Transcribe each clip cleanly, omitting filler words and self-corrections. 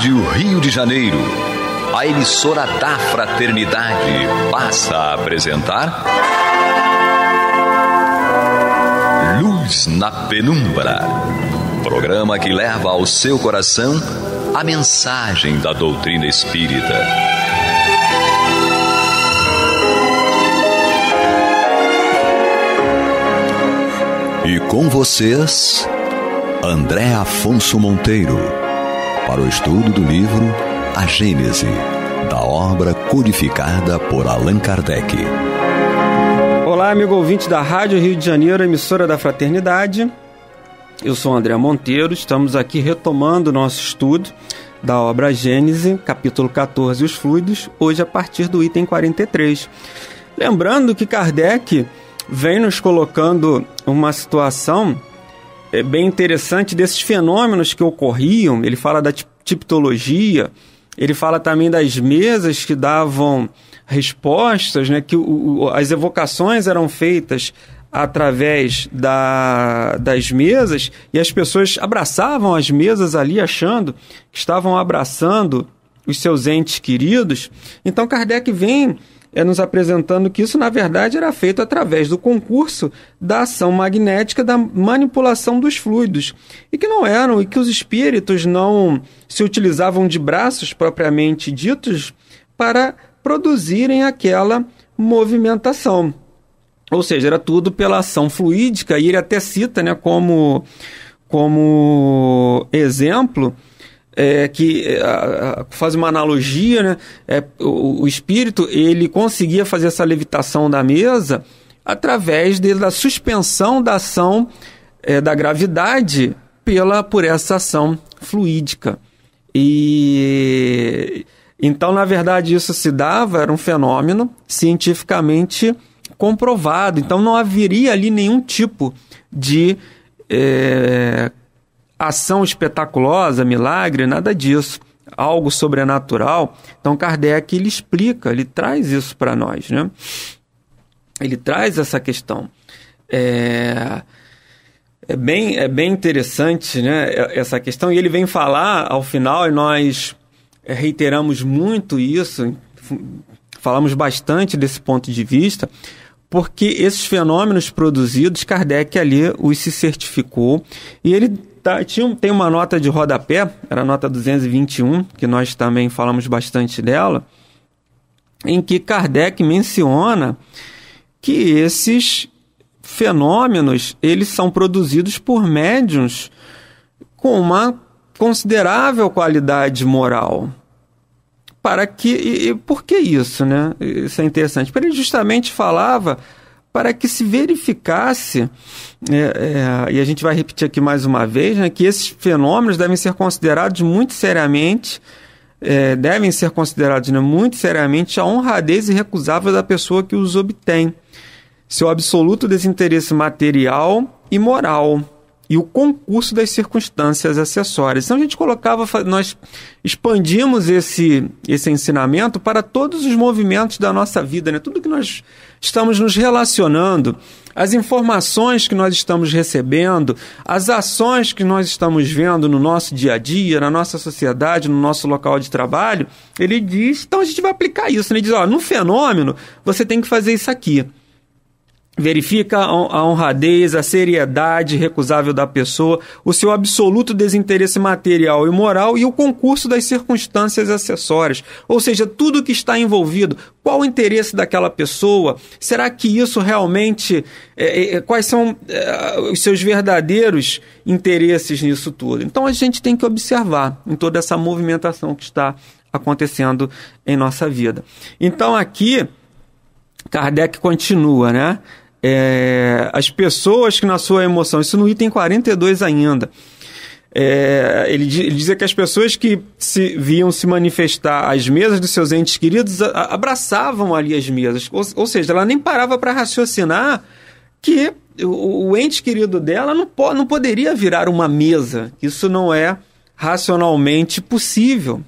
Rádio Rio de Janeiro, a emissora da Fraternidade, passa a apresentar Luz na Penumbra, programa que leva ao seu coração a mensagem da doutrina espírita. E com vocês, André Afonso Monteiro, para o estudo do livro A Gênese, da obra codificada por Allan Kardec. Olá, amigo ouvinte da Rádio Rio de Janeiro, emissora da Fraternidade. Eu sou André Monteiro, estamos aqui retomando o nosso estudo da obra A Gênese, capítulo 14, Os Fluidos, hoje a partir do item 43. Lembrando que Kardec vem nos colocando uma situação bem interessante desses fenômenos que ocorriam. Ele fala da tipologia, ele fala também das mesas que davam respostas, né, que as evocações eram feitas através das mesas e as pessoas abraçavam as mesas ali achando que estavam abraçando os seus entes queridos. Então Kardec vem nos apresentando que isso, na verdade, era feito através do concurso da ação magnética, da manipulação dos fluidos, e que não eram, e que os espíritos não se utilizavam de braços propriamente ditos para produzirem aquela movimentação. Ou seja, era tudo pela ação fluídica, e ele até cita, né, como exemplo, que faz uma analogia, né? O espírito, ele conseguia fazer essa levitação da mesa através da suspensão da ação da gravidade por essa ação fluídica. E então, na verdade, isso se dava, era um fenômeno cientificamente comprovado. Então não haveria ali nenhum tipo de ação espetaculosa, milagre, nada disso, algo sobrenatural. Então Kardec, ele explica, ele traz isso para nós, né? Ele traz essa questão. É bem interessante, né, essa questão, e ele vem falar ao final, e nós reiteramos muito isso, falamos bastante desse ponto de vista, porque esses fenômenos produzidos, Kardec ali os se certificou, e ele tem uma nota de rodapé, era a nota 221, que nós também falamos bastante dela, em que Kardec menciona que esses fenômenos, eles são produzidos por médiuns com uma considerável qualidade moral. Por que isso, né? Isso é interessante. Porque ele justamente falava para que se verificasse, e a gente vai repetir aqui mais uma vez, né, que esses fenômenos devem ser considerados muito seriamente, a honradez irrecusável da pessoa que os obtém, seu absoluto desinteresse material e moral, e o concurso das circunstâncias acessórias. Então nós expandimos esse ensinamento para todos os movimentos da nossa vida, né? Tudo que nós estamos nos relacionando, as informações que nós estamos recebendo, as ações que nós estamos vendo no nosso dia a dia, na nossa sociedade, no nosso local de trabalho. Ele diz, então a gente vai aplicar isso, né? Ele diz, no fenômeno você tem que fazer isso aqui. Verifica a honradez, a seriedade recusável da pessoa, o seu absoluto desinteresse material e moral e o concurso das circunstâncias acessórias. Ou seja, tudo que está envolvido. Qual o interesse daquela pessoa? Será que isso realmente... quais são os seus verdadeiros interesses nisso tudo? Então a gente tem que observar em toda essa movimentação que está acontecendo em nossa vida. Então aqui, Kardec continua, né? As pessoas que na sua emoção, isso no item 42 ainda, ele dizia que as pessoas que viam se manifestar às mesas dos seus entes queridos abraçavam ali as mesas, ou seja, ela nem parava para raciocinar que o ente querido dela não poderia virar uma mesa, isso não é racionalmente possível.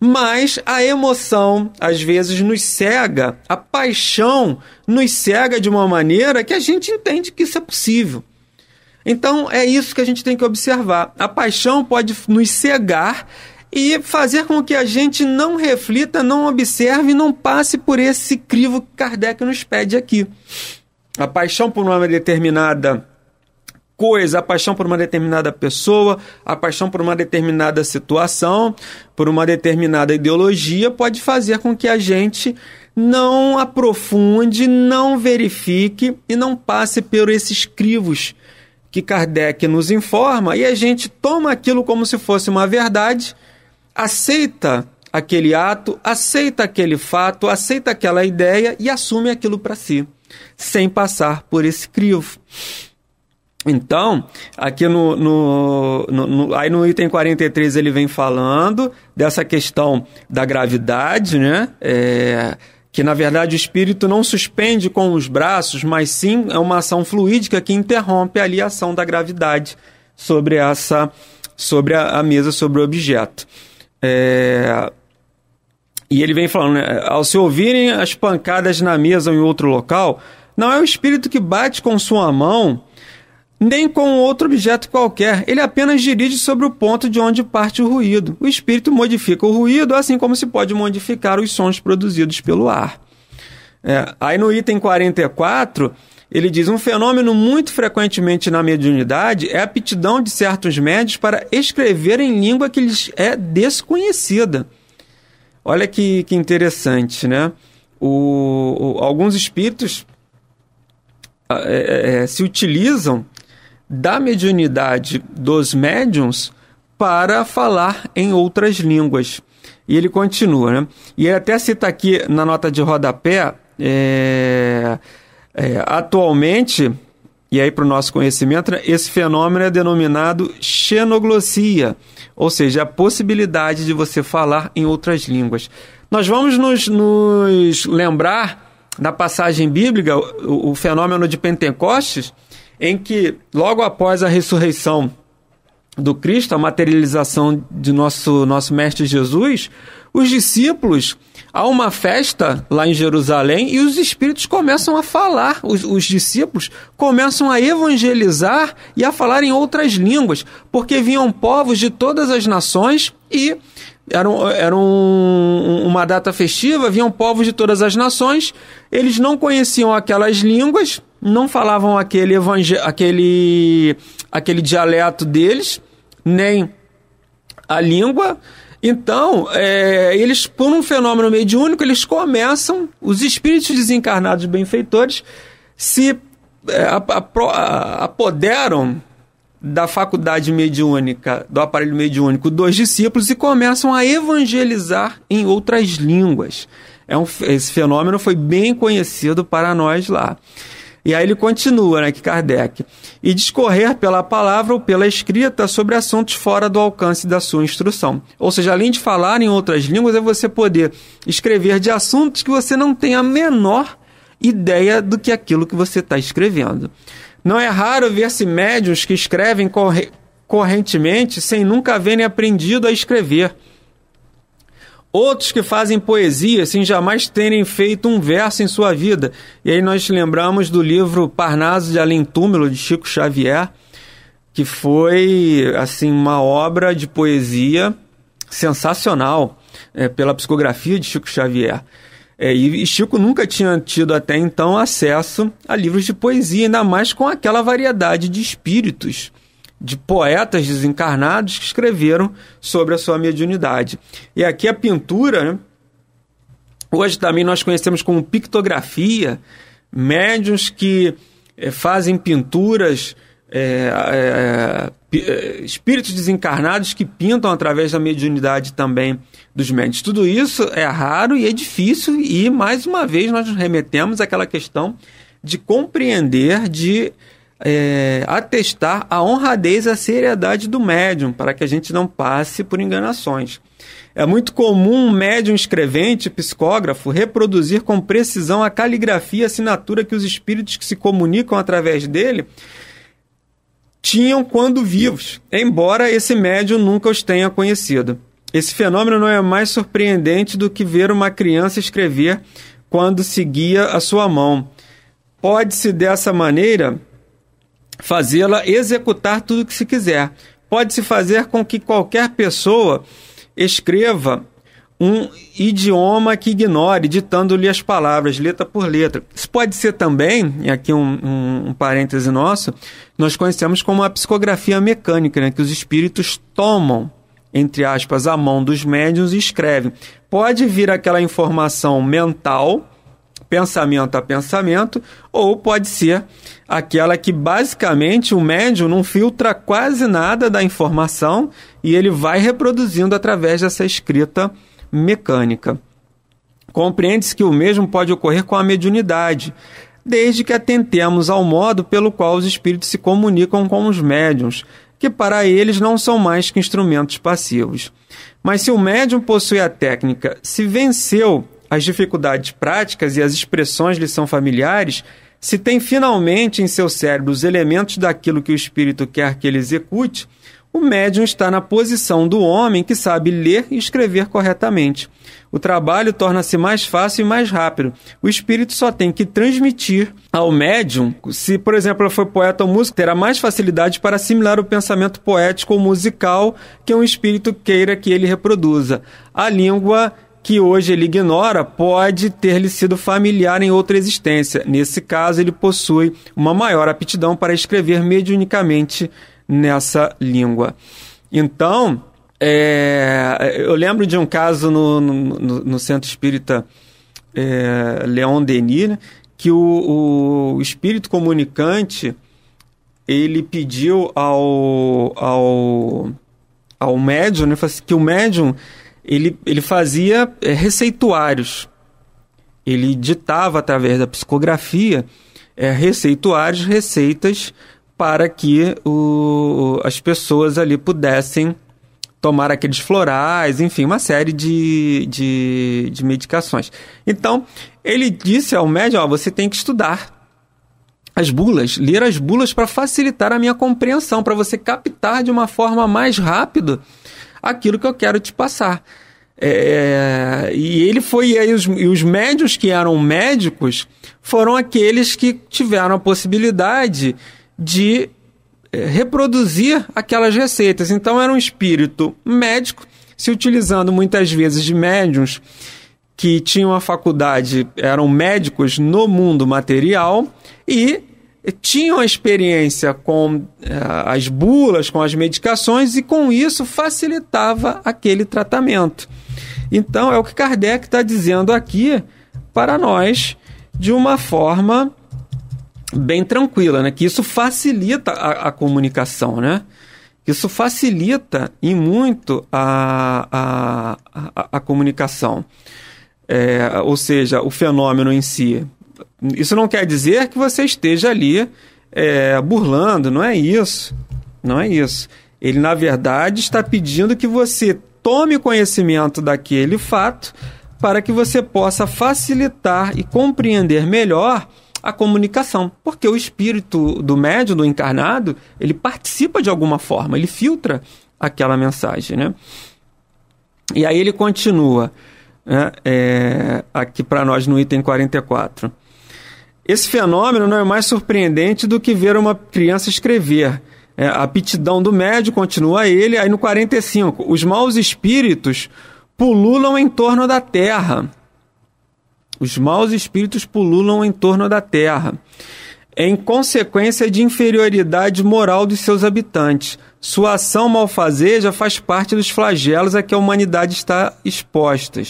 Mas a emoção, às vezes, nos cega, a paixão nos cega de uma maneira que a gente entende que isso é possível. Então, é isso que a gente tem que observar. A paixão pode nos cegar e fazer com que a gente não reflita, não observe, não passe por esse crivo que Kardec nos pede aqui. A paixão por uma determinada coisa, a paixão por uma determinada pessoa, a paixão por uma determinada situação, por uma determinada ideologia, pode fazer com que a gente não aprofunde, não verifique e não passe por esses crivos que Kardec nos informa, e a gente toma aquilo como se fosse uma verdade, aceita aquele ato, aceita aquele fato, aceita aquela ideia e assume aquilo para si, sem passar por esse crivo. Então, aqui aí no item 43 ele vem falando dessa questão da gravidade, né? Que na verdade o espírito não suspende com os braços, mas sim é uma ação fluídica que interrompe ali a ação da gravidade sobre a mesa, sobre o objeto. E ele vem falando, né? Ao se ouvirem as pancadas na mesa ou em outro local, não é o espírito que bate com sua mão, nem com outro objeto qualquer. Ele apenas dirige sobre o ponto de onde parte o ruído. O espírito modifica o ruído, assim como se pode modificar os sons produzidos pelo ar. Aí no item 44, ele diz, um fenômeno muito frequentemente na mediunidade é a aptidão de certos médios para escrever em língua que lhes é desconhecida. Olha que interessante, né? Alguns espíritos se utilizam da mediunidade dos médiuns para falar em outras línguas. E ele continua, né? E ele até cita aqui na nota de rodapé, atualmente, e aí para o nosso conhecimento, né, esse fenômeno é denominado xenoglossia, ou seja, a possibilidade de você falar em outras línguas. Nós vamos nos lembrar da passagem bíblica, o fenômeno de Pentecostes, em que, logo após a ressurreição do Cristo, a materialização de nosso Mestre Jesus, os discípulos, há uma festa lá em Jerusalém e os espíritos começam a falar, os discípulos começam a evangelizar e a falar em outras línguas, porque vinham povos de todas as nações e era uma data festiva, vinham povos de todas as nações, eles não conheciam aquelas línguas, não falavam aquele dialeto deles, nem a língua. Então, eles, por um fenômeno mediúnico, eles começam, os espíritos desencarnados benfeitores, se apoderam da faculdade mediúnica, do aparelho mediúnico dos discípulos e começam a evangelizar em outras línguas. Esse fenômeno foi bem conhecido para nós lá. E aí ele continua, né, que Kardec, e discorrer pela palavra ou pela escrita sobre assuntos fora do alcance da sua instrução. Ou seja, além de falar em outras línguas, é você poder escrever de assuntos que você não tem a menor ideia do que aquilo que você está escrevendo. Não é raro ver-se médiuns que escrevem correntemente sem nunca haverem aprendido a escrever. Outros que fazem poesia sem jamais terem feito um verso em sua vida. E aí nós lembramos do livro Parnaso de Além Túmulo, de Chico Xavier, que foi assim, uma obra de poesia sensacional, pela psicografia de Chico Xavier. E Chico nunca tinha tido até então acesso a livros de poesia, ainda mais com aquela variedade de espíritos, de poetas desencarnados que escreveram sobre a sua mediunidade. E aqui a pintura, né? Hoje também nós conhecemos como pictografia, médiuns que fazem pinturas, espíritos desencarnados que pintam através da mediunidade também dos médiuns. Tudo isso é raro e é difícil e, mais uma vez, nós nos remetemos àquela questão de compreender, de atestar a honradez e a seriedade do médium, para que a gente não passe por enganações. É muito comum um médium escrevente, psicógrafo, reproduzir com precisão a caligrafia e assinatura que os espíritos que se comunicam através dele tinham quando vivos, embora esse médium nunca os tenha conhecido. Esse fenômeno não é mais surpreendente do que ver uma criança escrever quando seguia a sua mão. Pode-se, dessa maneira, fazê-la executar tudo o que se quiser. Pode-se fazer com que qualquer pessoa escreva um idioma que ignore, ditando-lhe as palavras, letra por letra. Isso pode ser também, e aqui um parêntese nosso, nós conhecemos como a psicografia mecânica, né? Que os espíritos tomam, entre aspas, a mão dos médiuns e escrevem. Pode vir aquela informação mental, pensamento a pensamento, ou pode ser aquela que basicamente o médium não filtra quase nada da informação e ele vai reproduzindo através dessa escrita mecânica. Compreende-se que o mesmo pode ocorrer com a mediunidade, desde que atentemos ao modo pelo qual os espíritos se comunicam com os médiuns, que para eles não são mais que instrumentos passivos. Mas se o médium possui a técnica, se venceu as dificuldades práticas e as expressões lhe são familiares, se tem finalmente em seu cérebro os elementos daquilo que o espírito quer que ele execute, o médium está na posição do homem que sabe ler e escrever corretamente. O trabalho torna-se mais fácil e mais rápido. O espírito só tem que transmitir ao médium. Se, por exemplo, ele for poeta ou músico, terá mais facilidade para assimilar o pensamento poético ou musical que um espírito queira que ele reproduza. A língua que hoje ele ignora pode ter-lhe sido familiar em outra existência. Nesse caso, ele possui uma maior aptidão para escrever mediunicamente nessa língua. Então, eu lembro de um caso no Centro Espírita Leon Denis, né, que o espírito comunicante ele pediu ao médium, né, que o médium ele fazia receituários. Ele ditava através da psicografia receituários, receitas para que as pessoas ali pudessem tomar aqueles florais, enfim, uma série de medicações. Então, ele disse ao médium, você tem que estudar as bulas, ler as bulas para facilitar a minha compreensão, para você captar de uma forma mais rápida aquilo que eu quero te passar. E ele foi, e os médiuns que eram médicos foram aqueles que tiveram a possibilidade de reproduzir aquelas receitas. Então era um espírito médico, se utilizando muitas vezes de médiuns que tinham a faculdade, eram médicos no mundo material e tinham a experiência com as bulas, com as medicações, e com isso facilitava aquele tratamento. Então é o que Kardec está dizendo aqui para nós de uma forma bem tranquila, né? Que isso facilita a comunicação, né? Isso facilita e muito a comunicação. Ou seja, o fenômeno em si. Isso não quer dizer que você esteja ali burlando, não é isso. Não é isso. Ele, na verdade, está pedindo que você tome conhecimento daquele fato para que você possa facilitar e compreender melhor a comunicação, porque o espírito do médium, do encarnado, ele participa de alguma forma, ele filtra aquela mensagem, né? E aí ele continua, né, aqui para nós no item 44. Esse fenômeno não é mais surpreendente do que ver uma criança escrever. A aptidão do médium, continua ele, aí no 45, os maus espíritos pululam em torno da terra. Os maus espíritos pululam em torno da terra, em consequência de inferioridade moral dos seus habitantes. Sua ação malfazeja faz parte dos flagelos a que a humanidade está exposta.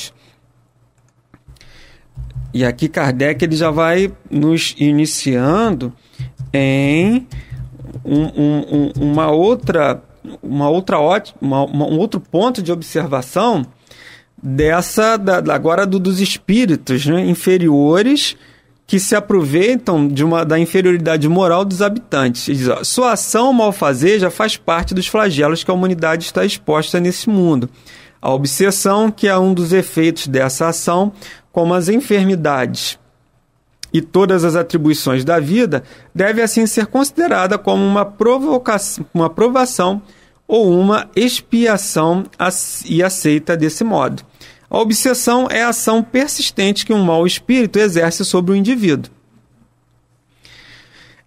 E aqui Kardec ele já vai nos iniciando em um outro ponto de observação agora dos espíritos, né, inferiores que se aproveitam da inferioridade moral dos habitantes. Ele diz, sua ação malfazeja faz parte dos flagelos que a humanidade está exposta nesse mundo. A obsessão, que é um dos efeitos dessa ação, como as enfermidades e todas as atribuições da vida, deve assim ser considerada como uma provação ou uma expiação e aceita desse modo. A obsessão é a ação persistente que um mau espírito exerce sobre o indivíduo.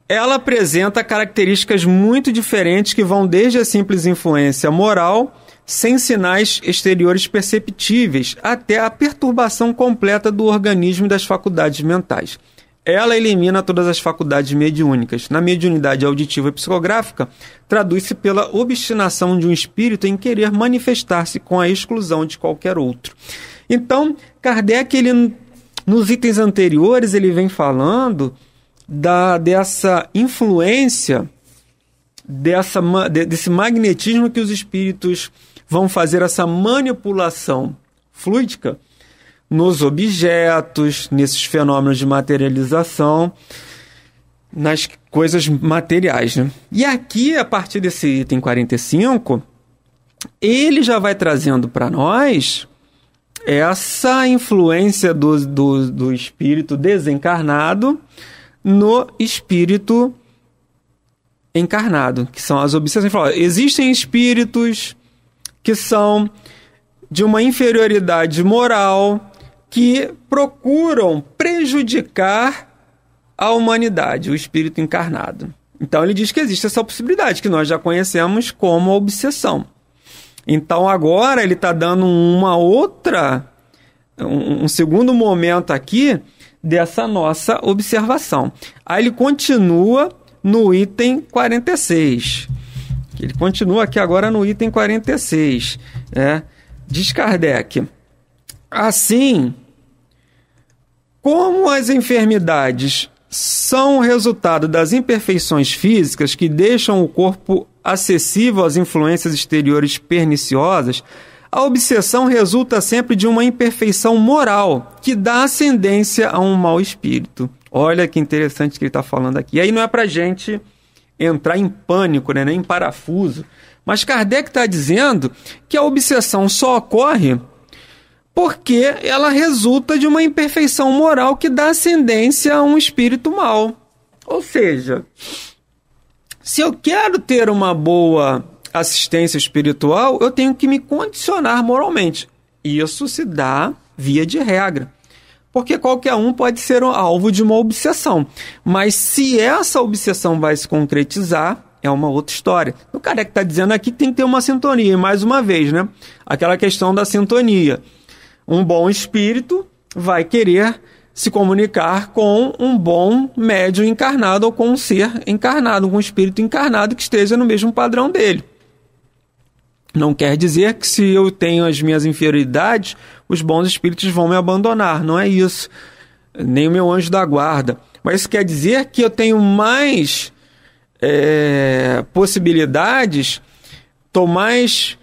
Ela apresenta características muito diferentes que vão desde a simples influência moral, sem sinais exteriores perceptíveis, até a perturbação completa do organismo e das faculdades mentais. Ela elimina todas as faculdades mediúnicas. Na mediunidade auditiva e psicográfica, traduz-se pela obstinação de um espírito em querer manifestar-se com a exclusão de qualquer outro. Então, Kardec, nos itens anteriores, ele vem falando dessa influência, desse magnetismo que os espíritos vão fazer, essa manipulação fluídica nos objetos, nesses fenômenos de materialização, nas coisas materiais, né? E aqui, a partir desse item 45, ele já vai trazendo para nós essa influência do espírito desencarnado no espírito encarnado, que são as obsessões. Existem espíritos que são de uma inferioridade moral, que procuram prejudicar a humanidade, o espírito encarnado. Então ele diz que existe essa possibilidade, que nós já conhecemos como obsessão. Então agora ele está dando um segundo momento aqui dessa nossa observação. Aí ele continua no item 46. Ele continua aqui agora no item 46. Diz Kardec: assim, como as enfermidades são resultado das imperfeições físicas que deixam o corpo acessível às influências exteriores perniciosas, a obsessão resulta sempre de uma imperfeição moral que dá ascendência a um mau espírito. Olha que interessante que ele está falando aqui. E aí não é para a gente entrar em pânico, né, nem em parafuso, mas Kardec está dizendo que a obsessão só ocorre porque ela resulta de uma imperfeição moral que dá ascendência a um espírito mau. Ou seja, se eu quero ter uma boa assistência espiritual, eu tenho que me condicionar moralmente. Isso se dá via de regra, porque qualquer um pode ser alvo de uma obsessão. Mas se essa obsessão vai se concretizar, é uma outra história. O Kardec está dizendo aqui que tem que ter uma sintonia. E mais uma vez, né? Aquela questão da sintonia. Um bom espírito vai querer se comunicar com um bom médium encarnado ou com um ser encarnado, com um espírito encarnado que esteja no mesmo padrão dele. Não quer dizer que se eu tenho as minhas inferioridades, os bons espíritos vão me abandonar. Não é isso. Nem o meu anjo da guarda. Mas isso quer dizer que eu tenho mais possibilidades, estou mais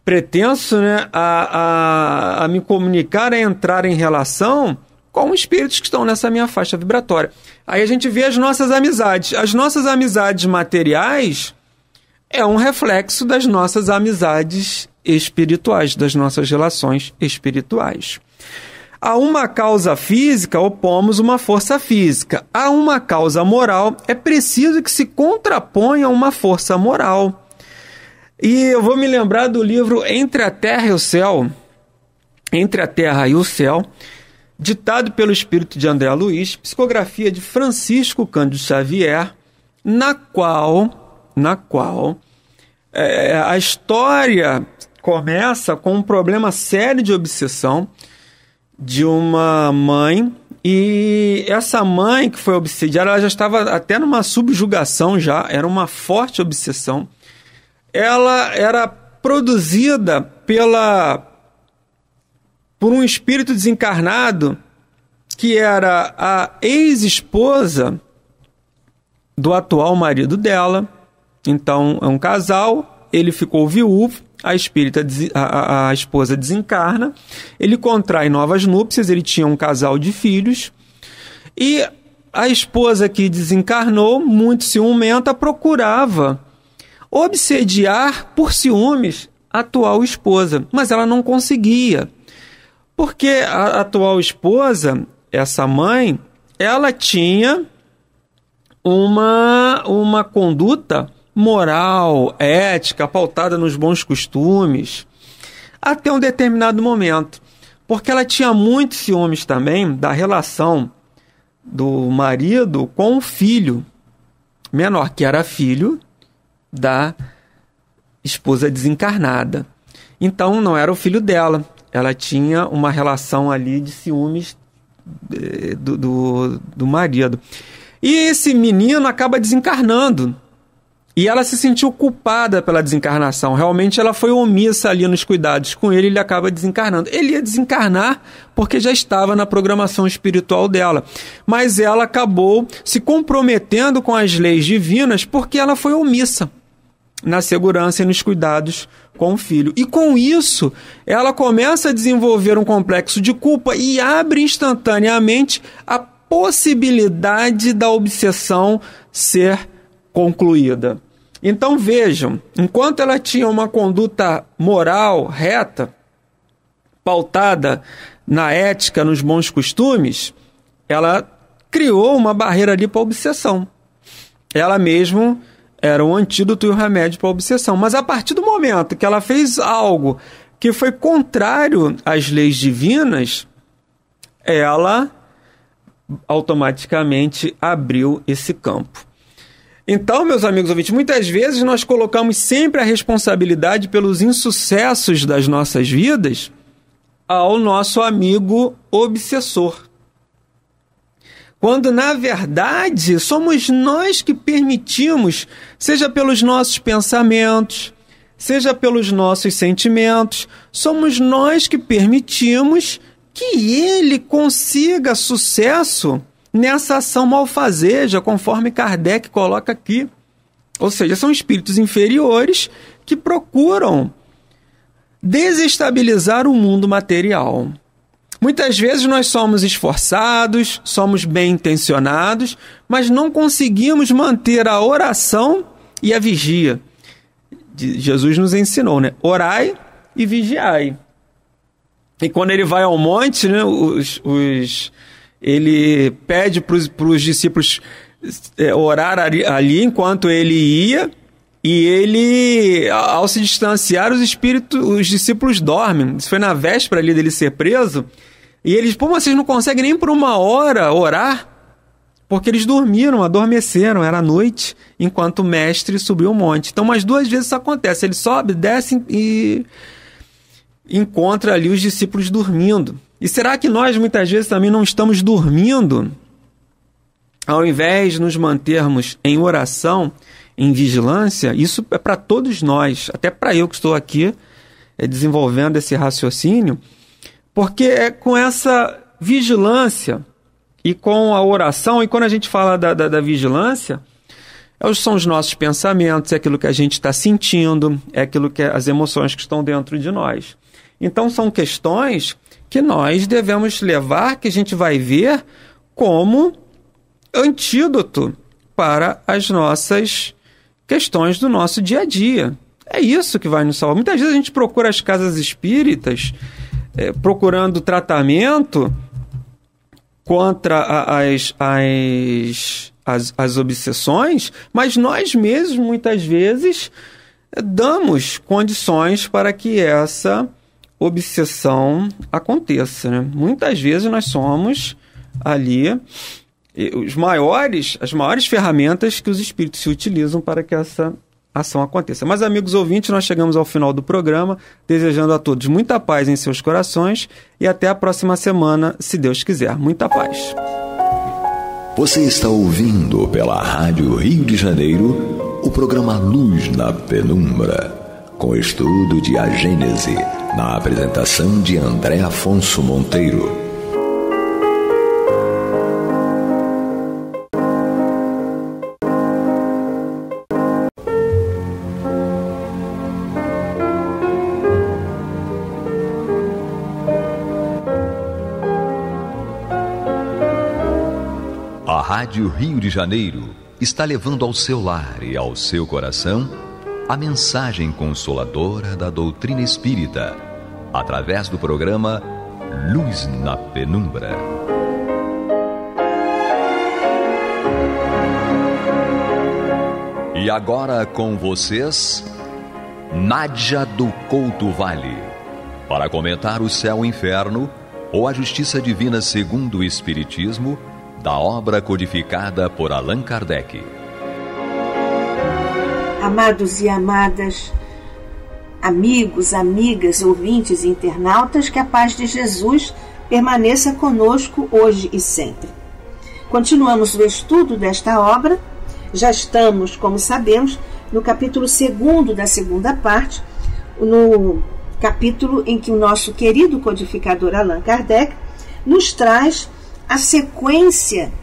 pretenso, né, a me comunicar, a entrar em relação com espíritos que estão nessa minha faixa vibratória. Aí a gente vê as nossas amizades. As nossas amizades materiais é um reflexo das nossas amizades espirituais, das nossas relações espirituais. A uma causa física opomos uma força física. A uma causa moral é preciso que se contraponha uma força moral. E eu vou me lembrar do livro Entre a Terra e o Céu, Entre a Terra e o Céu, ditado pelo espírito de André Luiz, psicografia de Francisco Cândido Xavier, na qual a história começa com um problema sério de obsessão de uma mãe, e essa mãe que foi obsidiada, ela já estava até numa subjugação, já era uma forte obsessão. Ela era produzida por um espírito desencarnado que era a ex-esposa do atual marido dela. Então, é um casal, ele ficou viúvo, a esposa desencarna, ele contrai novas núpcias, ele tinha um casal de filhos, e a esposa que desencarnou, muito ciumenta, procurava obsediar por ciúmes a atual esposa, mas ela não conseguia, porque a atual esposa, essa mãe, ela tinha uma conduta moral, ética, pautada nos bons costumes, até um determinado momento, porque ela tinha muitos ciúmes também da relação do marido com o filho menor, que era filho da esposa desencarnada. Então não era o filho dela. Ela tinha uma relação ali de ciúmes do marido. E esse menino acaba desencarnando. E ela se sentiu culpada pela desencarnação. Realmente ela foi omissa ali nos cuidados com ele, ele acaba desencarnando. Ele ia desencarnar porque já estava na programação espiritual dela. Mas ela acabou se comprometendo com as leis divinas porque ela foi omissa na segurança e nos cuidados com o filho. E com isso, ela começa a desenvolver um complexo de culpa e abre instantaneamente a possibilidade da obsessão ser concluída. Então vejam, enquanto ela tinha uma conduta moral reta, pautada na ética, nos bons costumes, ela criou uma barreira ali para a obsessão. Ela mesma era um antídoto e um remédio para a obsessão. Mas a partir do momento que ela fez algo que foi contrário às leis divinas, ela automaticamente abriu esse campo. Então, meus amigos ouvintes, muitas vezes nós colocamos sempre a responsabilidade pelos insucessos das nossas vidas ao nosso amigo obsessor. Quando, na verdade, somos nós que permitimos, seja pelos nossos pensamentos, seja pelos nossos sentimentos, somos nós que permitimos que ele consiga sucesso nessa ação malfazeja, conforme Kardec coloca aqui. Ou seja, são espíritos inferiores que procuram desestabilizar o mundo material. Muitas vezes nós somos esforçados, somos bem intencionados, mas não conseguimos manter a oração e a vigia. Jesus nos ensinou, né? Orai e vigiai. E quando ele vai ao monte, né, ele pede para os discípulos orar ali enquanto ele ia, e ele, ao se distanciar, os discípulos dormem. Isso foi na véspera ali dele ser preso. E eles, vocês não conseguem nem por uma hora orar? Porque eles dormiram, adormeceram, era noite, enquanto o mestre subiu o monte. Então, umas 2 vezes isso acontece. Ele sobe, desce e encontra ali os discípulos dormindo. E será que nós, muitas vezes, também não estamos dormindo? Ao invés de nos mantermos em oração, em vigilância, isso é para todos nós, até para eu que estou aqui desenvolvendo esse raciocínio, porque é com essa vigilância e com a oração, e quando a gente fala da vigilância, são os nossos pensamentos, é aquilo que a gente está sentindo, é aquilo que as emoções que estão dentro de nós. Então são questões que nós devemos levar, que a gente vai ver como antídoto para as nossas questões do nosso dia a dia. É isso que vai nos salvar. Muitas vezes a gente procura as casas espíritas procurando tratamento contra as obsessões, mas nós mesmos, muitas vezes, damos condições para que essa obsessão aconteça, né? Muitas vezes nós somos ali as maiores ferramentas que os espíritos se utilizam para que essa ação aconteça. Mas, amigos ouvintes, nós chegamos ao final do programa, desejando a todos muita paz em seus corações e até a próxima semana, se Deus quiser. Muita paz. Você está ouvindo pela Rádio Rio de Janeiro o programa Luz na Penumbra, com estudo de A Gênese, na apresentação de André Afonso Monteiro. A Rádio Rio de Janeiro está levando ao seu lar e ao seu coração a mensagem consoladora da doutrina espírita, através do programa Luz na Penumbra. E agora com vocês, Nádia do Couto Vale, para comentar o Céu e o Inferno ou a Justiça Divina segundo o Espiritismo, da obra codificada por Allan Kardec. Amados e amadas, Amigos, amigas, ouvintes e internautas, que a paz de Jesus permaneça conosco hoje e sempre. Continuamos o estudo desta obra. Já estamos, como sabemos, no capítulo 2º da segunda parte, no capítulo em que o nosso querido codificador Allan Kardec nos traz a sequência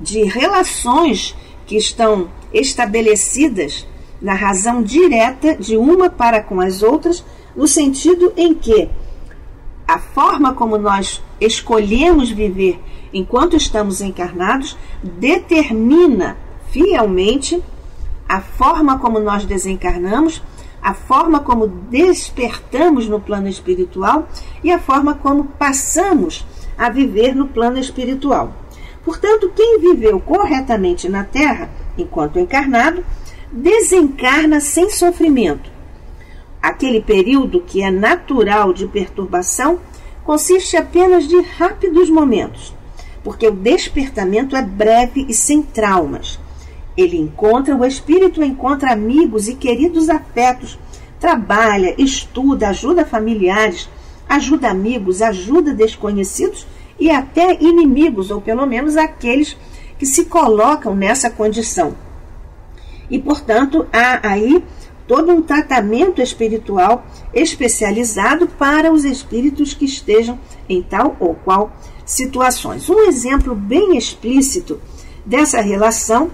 de relações que estão estabelecidas na razão direta de uma para com as outras, no sentido em que a forma como nós escolhemos viver enquanto estamos encarnados determina fielmente a forma como nós desencarnamos, a forma como despertamos no plano espiritual e a forma como passamos a viver no plano espiritual. Portanto, quem viveu corretamente na Terra, enquanto encarnado, desencarna sem sofrimento. Aquele período que é natural de perturbação consiste apenas de rápidos momentos, porque o despertamento é breve e sem traumas. O espírito encontra amigos e queridos afetos, trabalha, estuda, ajuda familiares, ajuda amigos, ajuda desconhecidos e até inimigos, ou pelo menos aqueles que se colocam nessa condição. E, portanto, há aí todo um tratamento espiritual especializado para os espíritos que estejam em tal ou qual situações. Um exemplo bem explícito dessa relação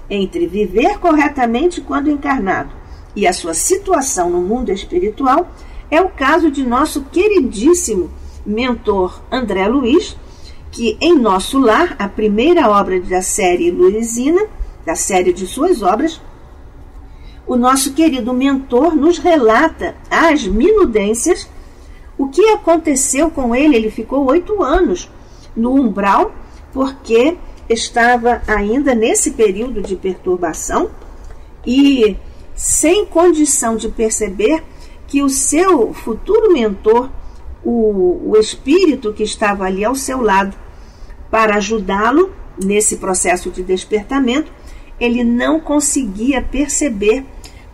entre viver corretamente quando encarnado e a sua situação no mundo espiritual é o caso de nosso queridíssimo mentor André Luiz, que em Nosso Lar, a primeira obra da série Luizina, da série de suas obras, o nosso querido mentor nos relata às minudências o que aconteceu com ele. Ele ficou 8 anos no umbral, porque estava ainda nesse período de perturbação e sem condição de perceber que o seu futuro mentor, o espírito que estava ali ao seu lado para ajudá-lo nesse processo de despertamento, ele não conseguia perceber,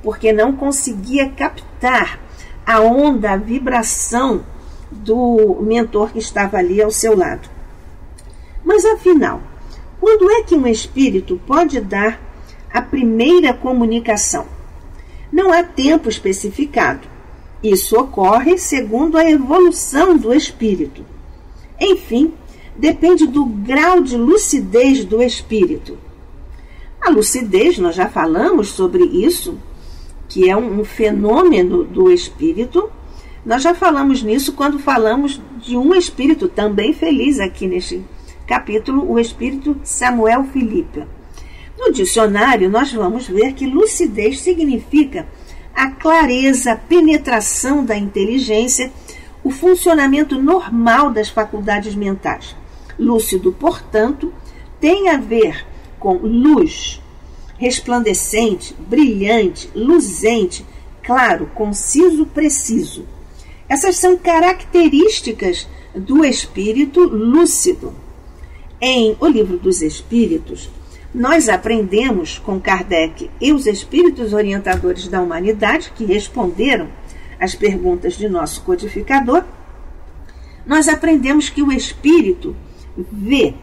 porque não conseguia captar a onda, a vibração do mentor que estava ali ao seu lado. Mas afinal, quando é que um espírito pode dar a primeira comunicação? Não há tempo especificado. Isso ocorre segundo a evolução do espírito. Enfim, depende do grau de lucidez do espírito. A lucidez, nós já falamos sobre isso, que é um fenômeno do espírito. Nós já falamos nisso quando falamos de um espírito também feliz aqui neste capítulo, o espírito Samuel Filipe. No dicionário, nós vamos ver que lucidez significa a clareza, a penetração da inteligência, o funcionamento normal das faculdades mentais. Lúcido, portanto, tem a ver com luz, resplandecente, brilhante, luzente, claro, conciso, preciso. Essas são características do espírito lúcido. Em O Livro dos Espíritos, nós aprendemos com Kardec e os espíritos orientadores da humanidade que responderam às perguntas de nosso codificador, nós aprendemos que o espírito vê,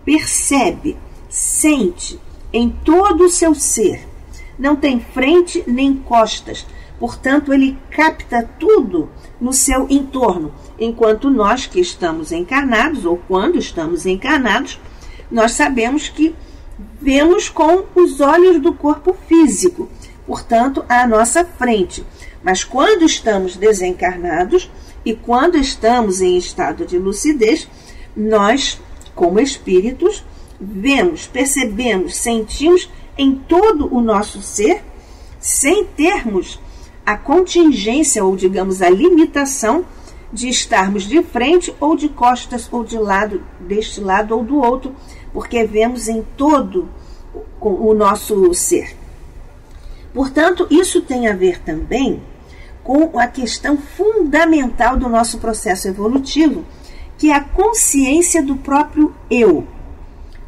percebe, sente em todo o seu ser. Não tem frente nem costas, portanto ele capta tudo no seu entorno, enquanto nós que estamos encarnados, ou quando estamos encarnados, nós sabemos que vemos com os olhos do corpo físico, portanto à nossa frente. Mas quando estamos desencarnados e quando estamos em estado de lucidez, nós, como espíritos, vemos, percebemos, sentimos em todo o nosso ser, sem termos a contingência, ou digamos a limitação, de estarmos de frente ou de costas ou de lado, deste lado ou do outro, porque vemos em todo o nosso ser. Portanto, isso tem a ver também com a questão fundamental do nosso processo evolutivo, que é a consciência do próprio eu.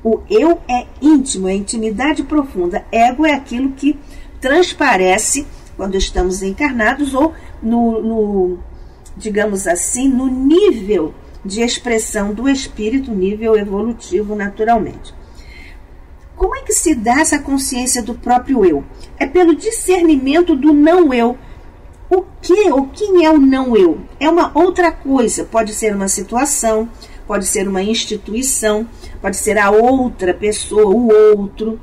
O eu é íntimo, é intimidade profunda. Ego é aquilo que transparece quando estamos encarnados, ou digamos assim, no nível de expressão do espírito, nível evolutivo naturalmente. Como é que se dá essa consciência do próprio eu? É pelo discernimento do não eu. Quem é o não eu? É uma outra coisa, pode ser uma situação, pode ser uma instituição, pode ser a outra pessoa, o outro.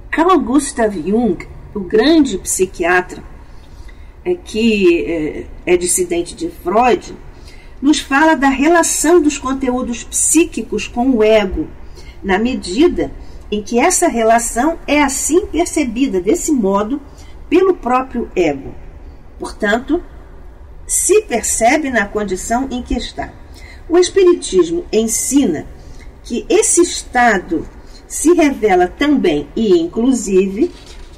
Carl Gustav Jung, o grande psiquiatra que é dissidente de Freud, nos fala da relação dos conteúdos psíquicos com o ego, na medida em que essa relação é assim percebida desse modo pelo próprio ego. Portanto, se percebe na condição em que está. O Espiritismo ensina que esse estado se revela também e inclusive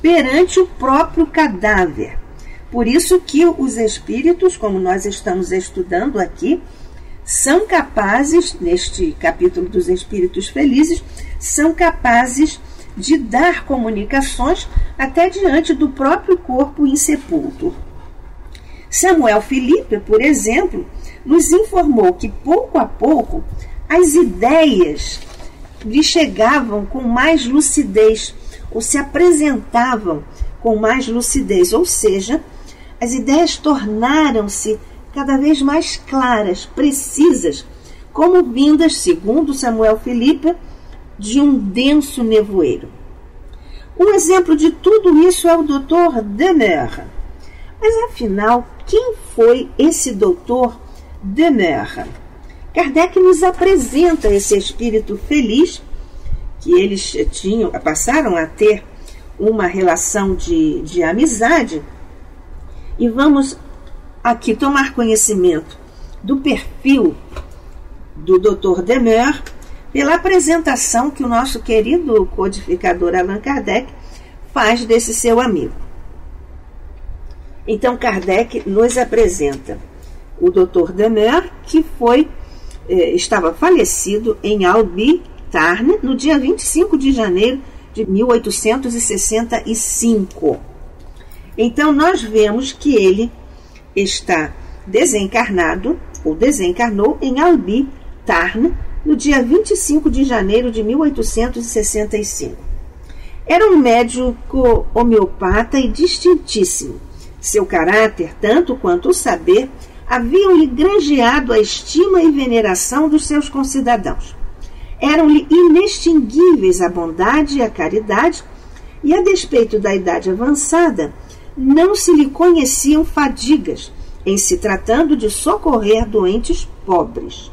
perante o próprio cadáver. Por isso que os espíritos, como nós estamos estudando aqui, são capazes, neste capítulo dos Espíritos Felizes, são capazes de dar comunicações até diante do próprio corpo insepulto. Samuel Felipe, por exemplo, nos informou que pouco a pouco as ideias lhe chegavam com mais lucidez, ou se apresentavam com mais lucidez, ou seja, as ideias tornaram-se cada vez mais claras, precisas, como vindas, segundo Samuel Felipe, de um denso nevoeiro. Um exemplo de tudo isso é o Dr. Demer. Mas, afinal, quem foi esse Dr. Demer? Kardec nos apresenta esse espírito feliz, que eles passaram a ter uma relação de amizade, e vamos aqui tomar conhecimento do perfil do Dr. Demer pela apresentação que o nosso querido codificador Allan Kardec faz desse seu amigo. Então Kardec nos apresenta o Dr. Demer, que estava falecido em Albi, Tarn, no dia 25 de janeiro de 1865. Então nós vemos que ele está desencarnado, ou desencarnou, em Albi, Tarn, no dia 25 de janeiro de 1865. Era um médico homeopata e distintíssimo. Seu caráter, tanto quanto o saber, haviam-lhe granjeado a estima e veneração dos seus concidadãos. Eram-lhe inextinguíveis a bondade e a caridade, e, a despeito da idade avançada, não se lhe conheciam fadigas, em se tratando de socorrer doentes pobres.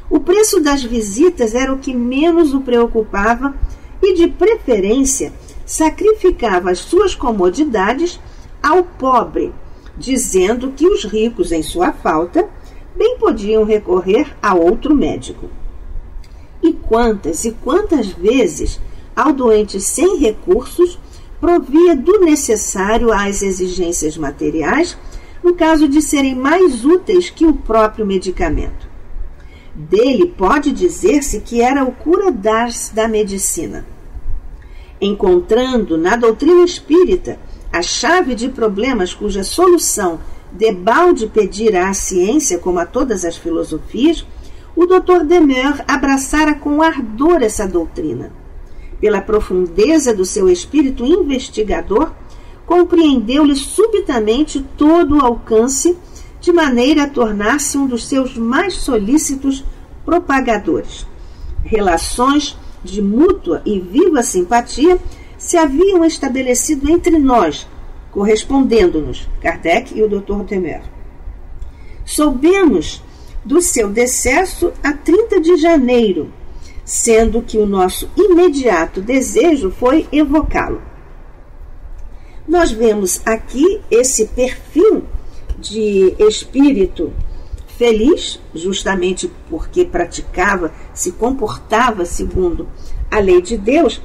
O preço das visitas era o que menos o preocupava e, de preferência, sacrificava as suas comodidades ao pobre, dizendo que os ricos, em sua falta, bem podiam recorrer a outro médico. E quantas vezes, ao doente sem recursos, provia do necessário às exigências materiais, no caso de serem mais úteis que o próprio medicamento. Dele pode dizer-se que era o cura d'ars da medicina. Encontrando na doutrina espírita a chave de problemas cuja solução debalde pedirá à ciência, como a todas as filosofias, o Dr. Demer abraçara com ardor essa doutrina. Pela profundeza do seu espírito investigador, compreendeu-lhe subitamente todo o alcance, de maneira a tornar-se um dos seus mais solícitos propagadores. Relações de mútua e viva simpatia se haviam estabelecido entre nós, correspondendo-nos, Kardec e o Dr. Demer. Soubemos do seu decesso a 30 de janeiro, sendo que o nosso imediato desejo foi evocá-lo. Nós vemos aqui esse perfil de espírito feliz, justamente porque praticava, se comportava segundo a lei de Deus,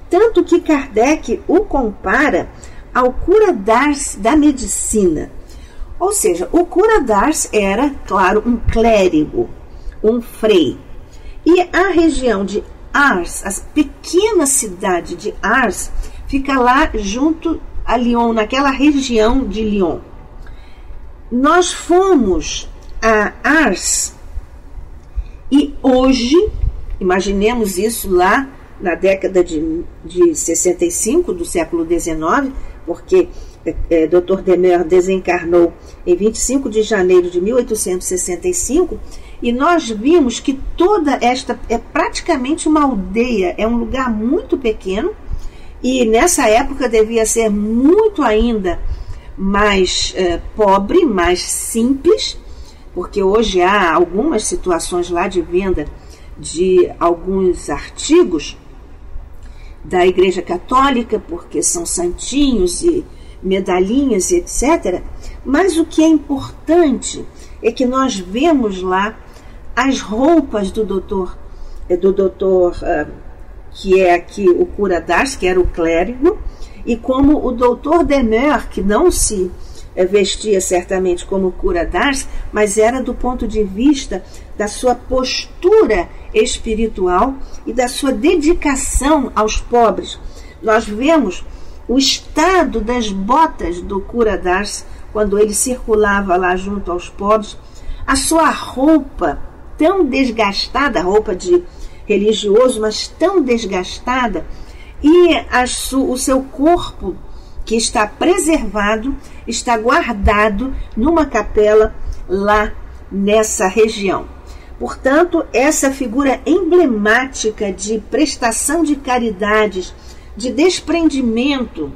tanto que Kardec o compara ao cura d'ars da medicina. Ou seja, o cura d'ars era, claro, um clérigo, um frei. E a região de Ars, a pequena cidade de Ars, fica lá junto a Lyon, naquela região de Lyon. Nós fomos a Ars e hoje, imaginemos isso lá na década de 65 do século XIX, porque Dr. Demer desencarnou em 25 de janeiro de 1865, e nós vimos que toda esta é praticamente uma aldeia, é um lugar muito pequeno, e nessa época devia ser muito ainda mais pobre, mais simples, porque hoje há algumas situações lá de venda de alguns artigos da Igreja Católica, porque são santinhos e medalhinhas e etc. Mas o que é importante é que nós vemos lá as roupas do doutor, que é aqui o cura d'Ars, que era o clérigo, e como o doutor Demer, que não se vestia certamente como cura d'Ars, mas era do ponto de vista da sua postura espiritual e da sua dedicação aos pobres. Nós vemos o estado das botas do cura d'Ars quando ele circulava lá junto aos pobres, a sua roupa tão desgastada, roupa de religioso, mas tão desgastada, e o seu corpo, que está preservado, está guardado numa capela lá nessa região. Portanto, essa figura emblemática de prestação de caridades, de desprendimento,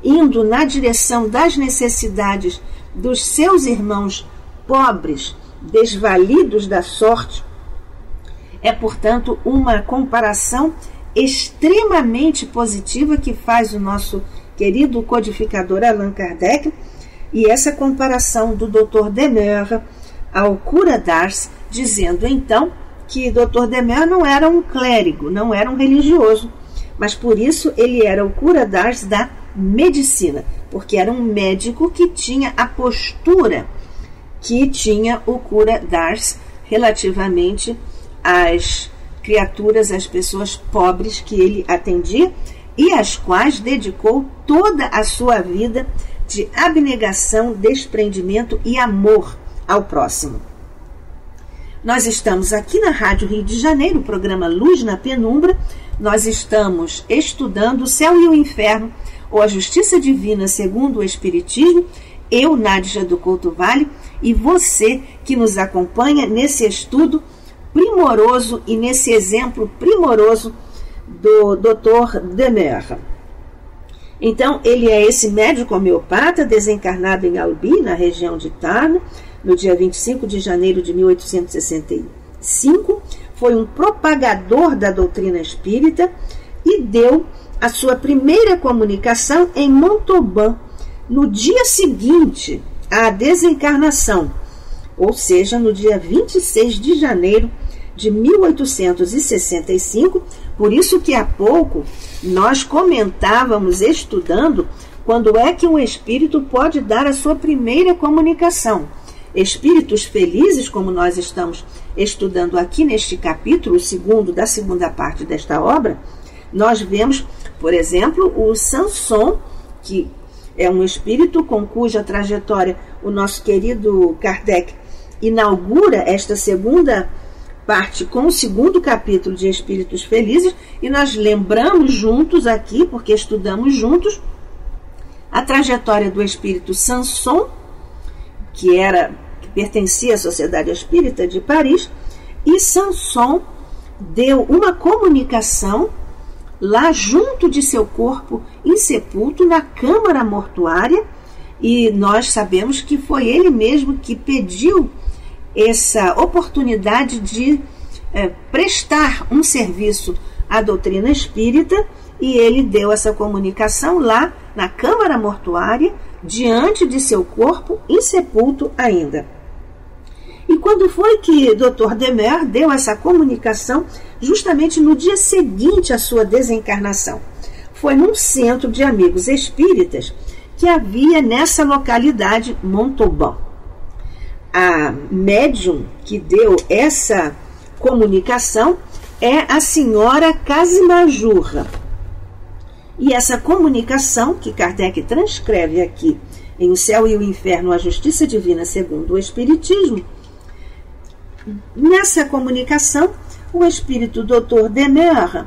indo na direção das necessidades dos seus irmãos pobres, desvalidos da sorte, é, portanto, uma comparação extremamente positiva que faz o nosso querido codificador Allan Kardec, e essa comparação do Dr. Demer ao cura d'Ars, dizendo então que Dr. Demer não era um clérigo, não era um religioso, mas por isso ele era o cura d'Ars da medicina, porque era um médico que tinha a postura que tinha o cura d'Ars relativamente às criaturas, às pessoas pobres que ele atendia e às quais dedicou toda a sua vida de abnegação, desprendimento e amor ao próximo. Nós estamos aqui na Rádio Rio de Janeiro, o programa Luz na Penumbra. Nós estamos estudando o Céu e o Inferno, ou a Justiça Divina segundo o Espiritismo. Eu, Nádia do Couto Vale, e você que nos acompanha nesse estudo primoroso e nesse exemplo primoroso do Dr. Demer. Então, ele é esse médico homeopata desencarnado em Albi, na região de Tarn, no dia 25 de janeiro de 1865. Foi um propagador da doutrina espírita e deu a sua primeira comunicação em Montauban, no dia seguinte à desencarnação, ou seja, no dia 26 de janeiro de 1865, por isso que há pouco nós comentávamos, estudando, quando é que um espírito pode dar a sua primeira comunicação. Espíritos felizes, como nós estamos estudando aqui neste capítulo, segundo da segunda parte desta obra, nós vemos, por exemplo, o Samson, que é um espírito com cuja trajetória o nosso querido Kardec inaugura esta segunda parte com o segundo capítulo de Espíritos Felizes, e nós lembramos juntos aqui, porque estudamos juntos, a trajetória do espírito Samson, que pertencia à Sociedade Espírita de Paris, e Samson deu uma comunicação lá junto de seu corpo insepulto na câmara mortuária, e nós sabemos que foi ele mesmo que pediu essa oportunidade de prestar um serviço à doutrina espírita, e ele deu essa comunicação lá na câmara mortuária, diante de seu corpo insepulto ainda. E quando foi que Dr. Demer deu essa comunicação? Justamente no dia seguinte à sua desencarnação. Foi num centro de amigos espíritas que havia nessa localidade, Montauban. A médium que deu essa comunicação é a senhora Casimajurra. E essa comunicação que Kardec transcreve aqui em O Céu e o Inferno, a Justiça Divina segundo o Espiritismo, nessa comunicação, o espírito Dr. Demer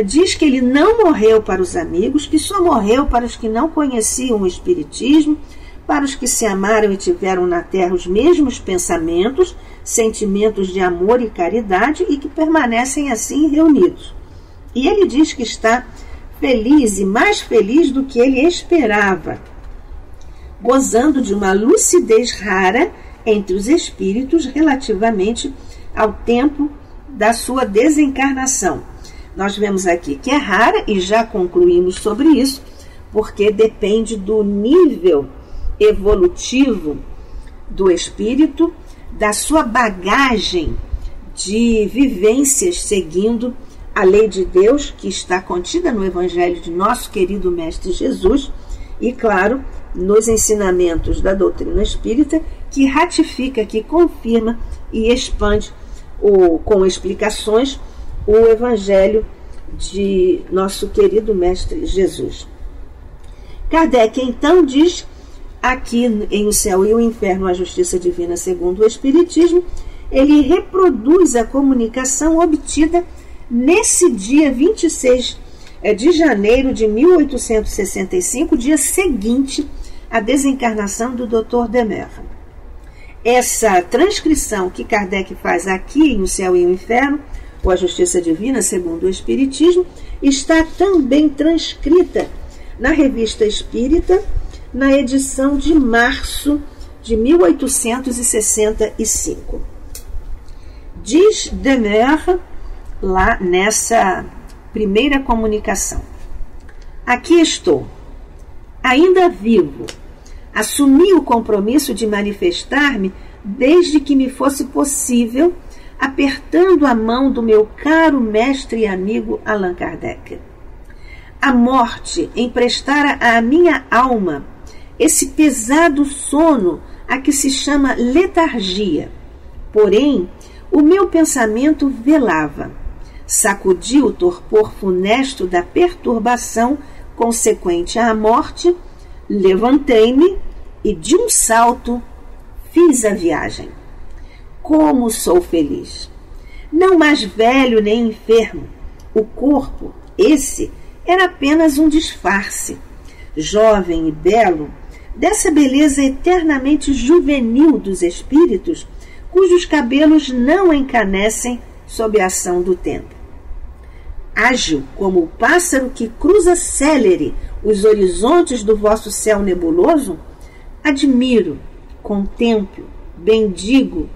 diz que ele não morreu para os amigos, que só morreu para os que não conheciam o Espiritismo, para os que se amaram e tiveram na terra os mesmos pensamentos, sentimentos de amor e caridade e que permanecem assim reunidos. E ele diz que está feliz e mais feliz do que ele esperava, gozando de uma lucidez rara entre os espíritos relativamente ao tempo da sua desencarnação. Nós vemos aqui que é rara e já concluímos sobre isso, porque depende do nível evolutivo do espírito, da sua bagagem de vivências seguindo a lei de Deus que está contida no Evangelho de nosso querido Mestre Jesus e, claro, nos ensinamentos da doutrina espírita, que ratifica, que confirma e expande com explicações o Evangelho de nosso querido Mestre Jesus. Kardec, então, diz aqui em O Céu e o Inferno, a Justiça Divina segundo o Espiritismo, ele reproduz a comunicação obtida nesse dia 26 de janeiro de 1865, dia seguinte à desencarnação do Dr. Demer. Essa transcrição que Kardec faz aqui em O Céu e o Inferno, ou a Justiça Divina segundo o Espiritismo, está também transcrita na Revista Espírita, na edição de março de 1865. Diz Demer, lá nessa primeira comunicação: aqui estou, ainda vivo. Assumi o compromisso de manifestar-me desde que me fosse possível, apertando a mão do meu caro mestre e amigo Allan Kardec. A morte emprestara à minha alma esse pesado sono a que se chama letargia. Porém, o meu pensamento velava. Sacudi o torpor funesto da perturbação consequente à morte, levantei-me e, de um salto, fiz a viagem. Como sou feliz! Não mais velho nem enfermo. O corpo, esse, era apenas um disfarce. Jovem e belo, dessa beleza eternamente juvenil dos espíritos, cujos cabelos não encanecem sob a ação do tempo. Ágil como o pássaro que cruza célere os horizontes do vosso céu nebuloso, admiro, contemplo, bendigo,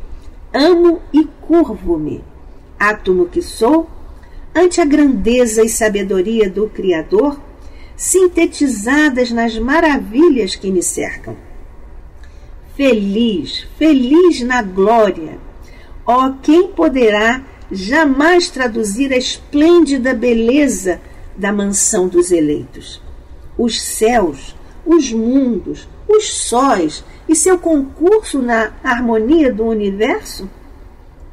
amo e curvo-me, átomo que sou, ante a grandeza e sabedoria do Criador, sintetizadas nas maravilhas que me cercam. Feliz, feliz na glória! Ó, quem poderá jamais traduzir a esplêndida beleza da mansão dos eleitos? Os céus, os mundos, os sóis e seu concurso na harmonia do universo?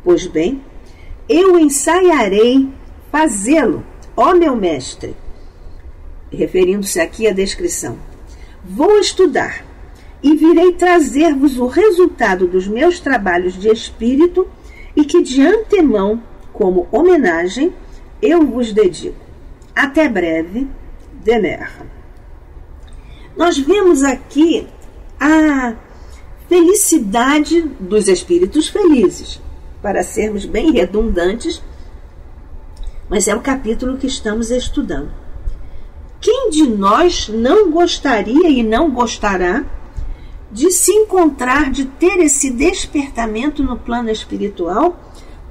Pois bem, eu ensaiarei fazê-lo, ó meu mestre. Referindo-se aqui à descrição. Vou estudar e virei trazer-vos o resultado dos meus trabalhos de espírito e que de antemão, como homenagem, eu vos dedico. Até breve, Demer. Nós vemos aqui a felicidade dos espíritos felizes, para sermos bem redundantes, mas é o capítulo que estamos estudando. Quem de nós não gostaria e não gostará de se encontrar, de ter esse despertamento no plano espiritual,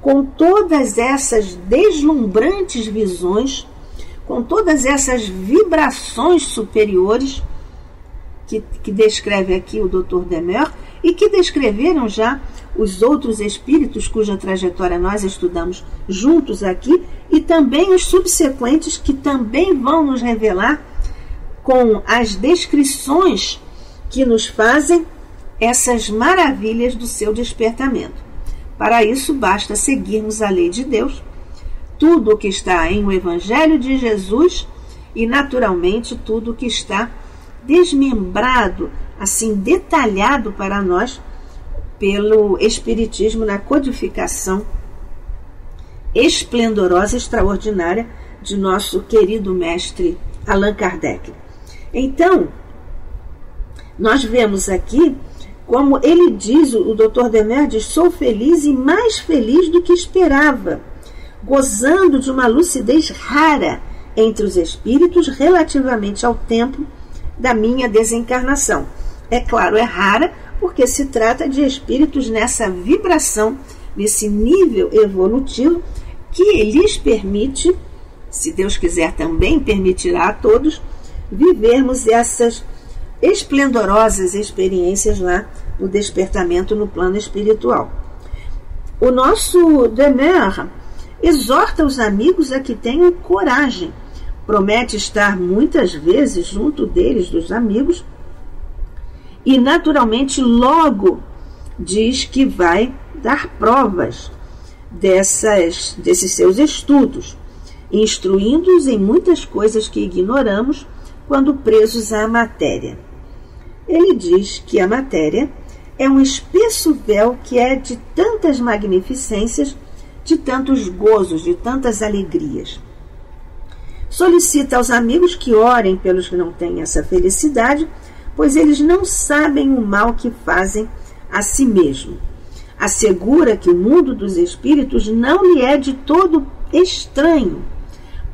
com todas essas deslumbrantes visões, com todas essas vibrações superiores que descreve aqui o Dr. Demer e que descreveram já os outros espíritos cuja trajetória nós estudamos juntos aqui, e também os subsequentes que também vão nos revelar com as descrições que nos fazem essas maravilhas do seu despertamento. Para isso, basta seguirmos a lei de Deus. Tudo o que está em o Evangelho de Jesus e, naturalmente, tudo que está desmembrado, assim, detalhado para nós pelo Espiritismo na codificação esplendorosa, extraordinária de nosso querido mestre Allan Kardec. Então, nós vemos aqui como ele diz, o Dr. Demer diz: sou feliz e mais feliz do que esperava, gozando de uma lucidez rara entre os espíritos relativamente ao tempo da minha desencarnação. É claro, é rara porque se trata de espíritos nessa vibração, nesse nível evolutivo que lhes permite, se Deus quiser também permitirá a todos, vivermos essas esplendorosas experiências lá no despertamento no plano espiritual. O nosso Demer exorta os amigos a que tenham coragem, promete estar muitas vezes junto deles, dos amigos, e naturalmente logo diz que vai dar provas desses seus estudos, instruindo-os em muitas coisas que ignoramos quando presos à matéria. Ele diz que a matéria é um espesso véu que é de tantas magnificências, de tantos gozos, de tantas alegrias. Solicita aos amigos que orem pelos que não têm essa felicidade, pois eles não sabem o mal que fazem a si mesmo. Assegura que o mundo dos espíritos não lhe é de todo estranho,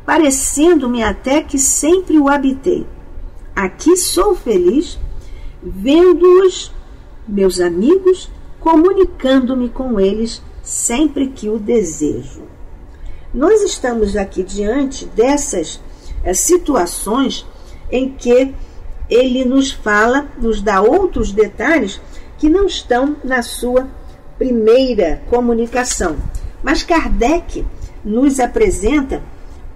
parecendo-me até que sempre o habitei. Aqui sou feliz, vendo-os, meus amigos, comunicando-me com eles sempre que o desejo. Nós estamos aqui diante dessas situações em que ele nos fala, nos dá outros detalhes que não estão na sua primeira comunicação. Mas Kardec nos apresenta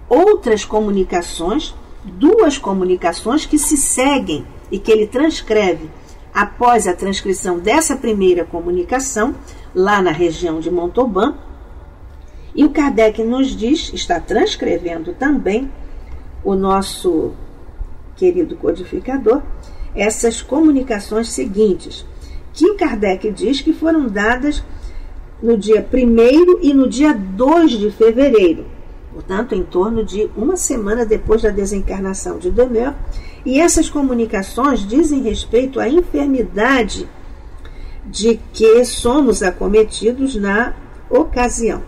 outras comunicações, duas comunicações que se seguem e que ele transcreve após a transcrição dessa primeira comunicação, lá na região de Montauban. E o Kardec nos diz, está transcrevendo também o nosso querido codificador, essas comunicações seguintes, que o Kardec diz que foram dadas no dia 1º e no dia 2 de fevereiro, portanto, em torno de uma semana depois da desencarnação de Demer, e essas comunicações dizem respeito à enfermidade de que somos acometidos na ocasião.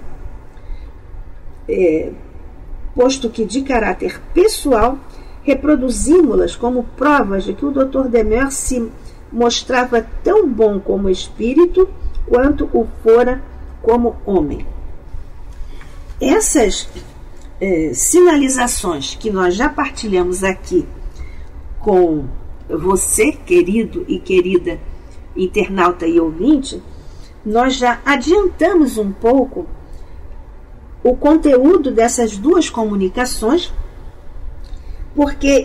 Posto que de caráter pessoal, reproduzimos-las como provas de que o Dr. Demer se mostrava tão bom como espírito quanto o fora como homem. Essas sinalizações que nós já partilhamos aqui com você, querido e querida internauta e ouvinte, nós já adiantamos um pouco o conteúdo dessas duas comunicações,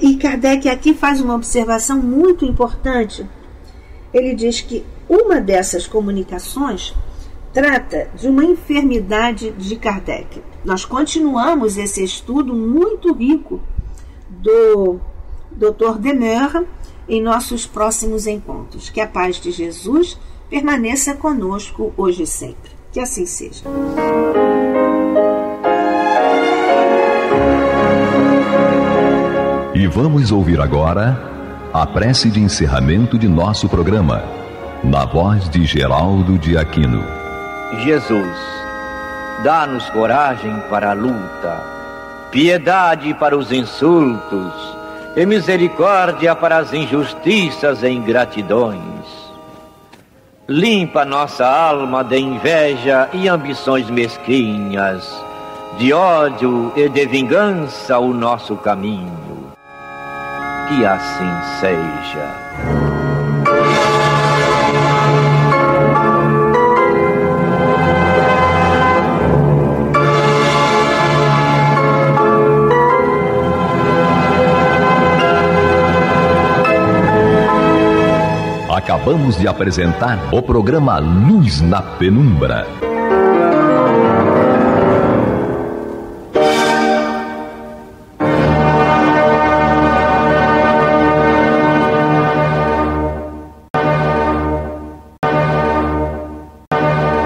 e Kardec aqui faz uma observação muito importante. Ele diz que uma dessas comunicações trata de uma enfermidade de Kardec. Nós continuamos esse estudo muito rico do Dr. Demer em nossos próximos encontros. Que a paz de Jesus permaneça conosco hoje e sempre. Que assim seja. E vamos ouvir agora a prece de encerramento de nosso programa, na voz de Geraldo de Aquino. Jesus, dá-nos coragem para a luta, piedade para os insultos e misericórdia para as injustiças e ingratidões. Limpa nossa alma de inveja e ambições mesquinhas, de ódio e de vingança o nosso caminho. Que assim seja. Acabamos de apresentar o programa Luz na Penumbra.